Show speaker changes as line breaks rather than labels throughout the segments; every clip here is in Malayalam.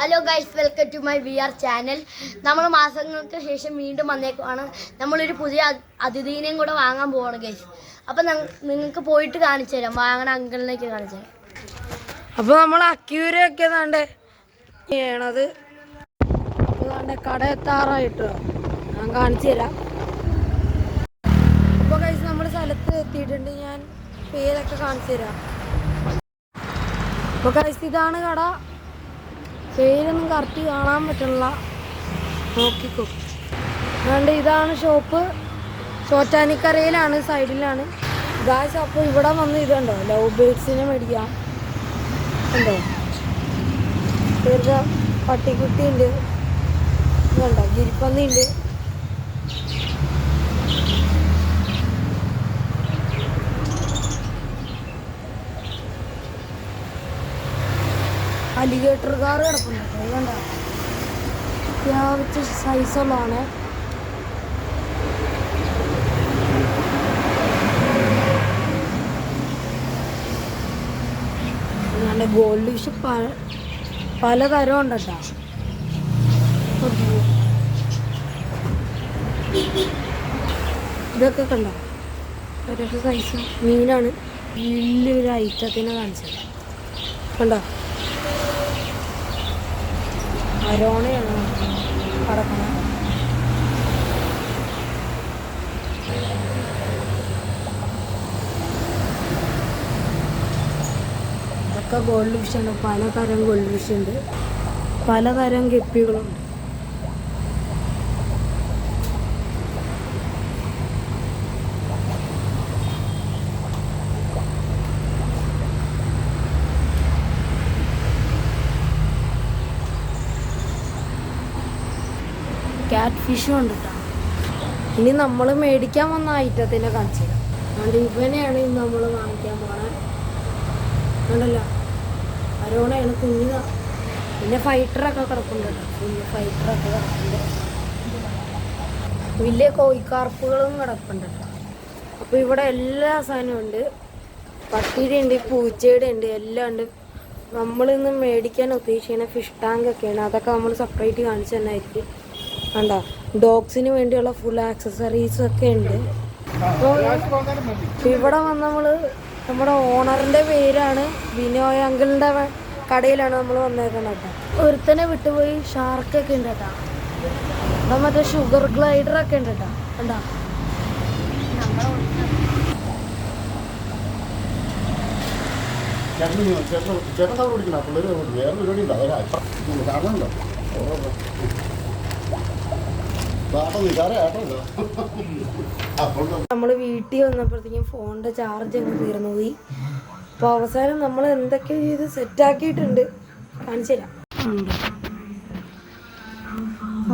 Hello guys, welcome to my VR channel. നമ്മൾ മാസങ്ങൾക്ക് ശേഷം വീണ്ടും വന്നേക്കുവാണ്. നമ്മളൊരു പുതിയ അതിഥീനെയും കൂടെ വാങ്ങാൻ പോവാണ് ഗൈസ്. അപ്പം നിങ്ങൾക്ക് പോയിട്ട് കാണിച്ചു തരാം, വാങ്ങണ അങ്കിളിലേക്ക് കാണിച്ചു തരാം.
അപ്പോൾ നമ്മൾ അക്യൂരൊക്കെ ചെയ്യണത് കട എത്താറായിട്ട് ഞാൻ കാണിച്ചു തരാം. അപ്പോൾ ഗൈസ് നമ്മൾ സ്ഥലത്ത് എത്തിയിട്ടുണ്ട്. ഞാൻ പേരൊക്കെ കാണിച്ചു തരാം. അപ്പോൾ ഗൈസ് ഇതാണ് കട. പേരൊന്നും കറക്റ്റ് കാണാൻ പറ്റില്ല, നോക്കിക്കോ. അതുകൊണ്ട് ഇതാണ് ഷോപ്പ്. ചോറ്റാനിക്കരയിലാണ്, സൈഡിലാണ് ഗായ്സ്. അപ്പോൾ ഇവിടെ വന്ന് ഇതുണ്ടോ, ലവ് ബേർഡ്സിനെ മേടിക്കാം. ഉണ്ടോ, ചെറുത പട്ടിക്കുട്ടി ഉണ്ട്, ഇതുണ്ടോ ഗിരിപ്പന്നി ഉണ്ട്. അലിഗേറ്റർ കാർ കിടക്കുന്നുണ്ട്, അതുകൊണ്ട അത്യാവശ്യം സൈസുള്ളതാണ്. നല്ല ഗോൾഡ് ഫിഷ് പലതരം ഉണ്ട് കേട്ടോ. ഇതൊക്കെ കണ്ടോ, ഓരോരോ സൈസ് മീനാണ്. വലിയൊരു ഐറ്റത്തിനെ കാണിച്ചത് കണ്ടോ. അരോണയാണ് കടക്കുന്നത്. ഇതൊക്കെ ഗോൾഡ് ഫിഷ് ഉണ്ട്. പലതരം ഗോൾഡ് ഫിഷ് ഉണ്ട്, പലതരം ഗപ്പികളുണ്ട്. ക്യാറ്റ് ഫിഷും ഉണ്ട് കേട്ടോ. ഇനി നമ്മൾ മേടിക്കാൻ വന്ന ഐറ്റത്തിനെ കാണിച്ചു തരാം. അതുകൊണ്ട് ഇവനെയാണ് ഇന്ന് നമ്മൾ വാങ്ങിക്കാൻ പോണത്. ഉണ്ടല്ലോ, അരോണയാണ് കുഞ്ഞിത. പിന്നെ ഫൈറ്ററൊക്കെ കിടപ്പുണ്ട് കേട്ടോ, കുഞ്ഞ് ഫൈറ്ററൊക്കെ കിടപ്പുണ്ട്. വലിയ കോഴിക്കാർപ്പുകളും കിടപ്പുണ്ട് കേട്ടോ. അപ്പോൾ ഇവിടെ എല്ലാ സാധനവും ഉണ്ട്. പട്ടിയുടെ ഉണ്ട്, പൂച്ചയുടെ ഉണ്ട്, എല്ലാം ഉണ്ട്. നമ്മളിന്ന് മേടിക്കാൻ ഉദ്ദേശിക്കുന്ന ഫിഷ് ടാങ്കൊക്കെയാണ്. അതൊക്കെ നമ്മൾ സെപ്പറേറ്റ് കാണിച്ചു തന്നെയായിരിക്കും. കണ്ടോ, ഡോഗ്സിന് വേണ്ടിയുള്ള ഫുൾ ആക്സസറീസ് ഒക്കെ ഉണ്ട്. അപ്പോൾ ഇവിടെ വന്ന് നമ്മുടെ ഓണറിൻ്റെ പേരാണ് ബിനോയ് അങ്കിളിൻ്റെ കടയിലാണ് നമ്മൾ വന്നേക്കുന്നത് കേട്ടോ. ഒരുത്തനെ വിട്ടുപോയി ഷാർക്കൊക്കെ ഉണ്ട് കേട്ടോ. അപ്പം മറ്റേ ഷുഗർ ഗ്ലൈഡറൊക്കെ ഉണ്ട് കേട്ടോ. കണ്ടോ, നമ്മൾ വീട്ടിൽ വന്നപ്പോഴത്തേക്കും ഫോണിൻ്റെ ചാർജ് അങ്ങ് തീർന്നു പോയി. അപ്പോൾ അവസാനം നമ്മൾ എന്തൊക്കെ ചെയ്ത് സെറ്റാക്കിയിട്ടുണ്ട് കാണിച്ചു തരാം.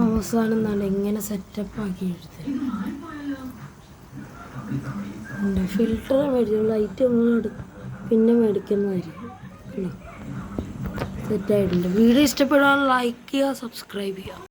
അവസാനം എന്താണ് ഇങ്ങനെ സെറ്റപ്പ് ആക്കി എടുത്തത്. ഫിൽറ്റർ മേടിച്ചു, ലൈറ്റ് നമ്മൾ പിന്നെ മേടിക്കുന്നതായിരിക്കും. സെറ്റായിട്ടുണ്ട്. വീഡിയോ ഇഷ്ടപ്പെടാൻ ലൈക്ക് ചെയ്യുക, സബ്സ്ക്രൈബ് ചെയ്യുക.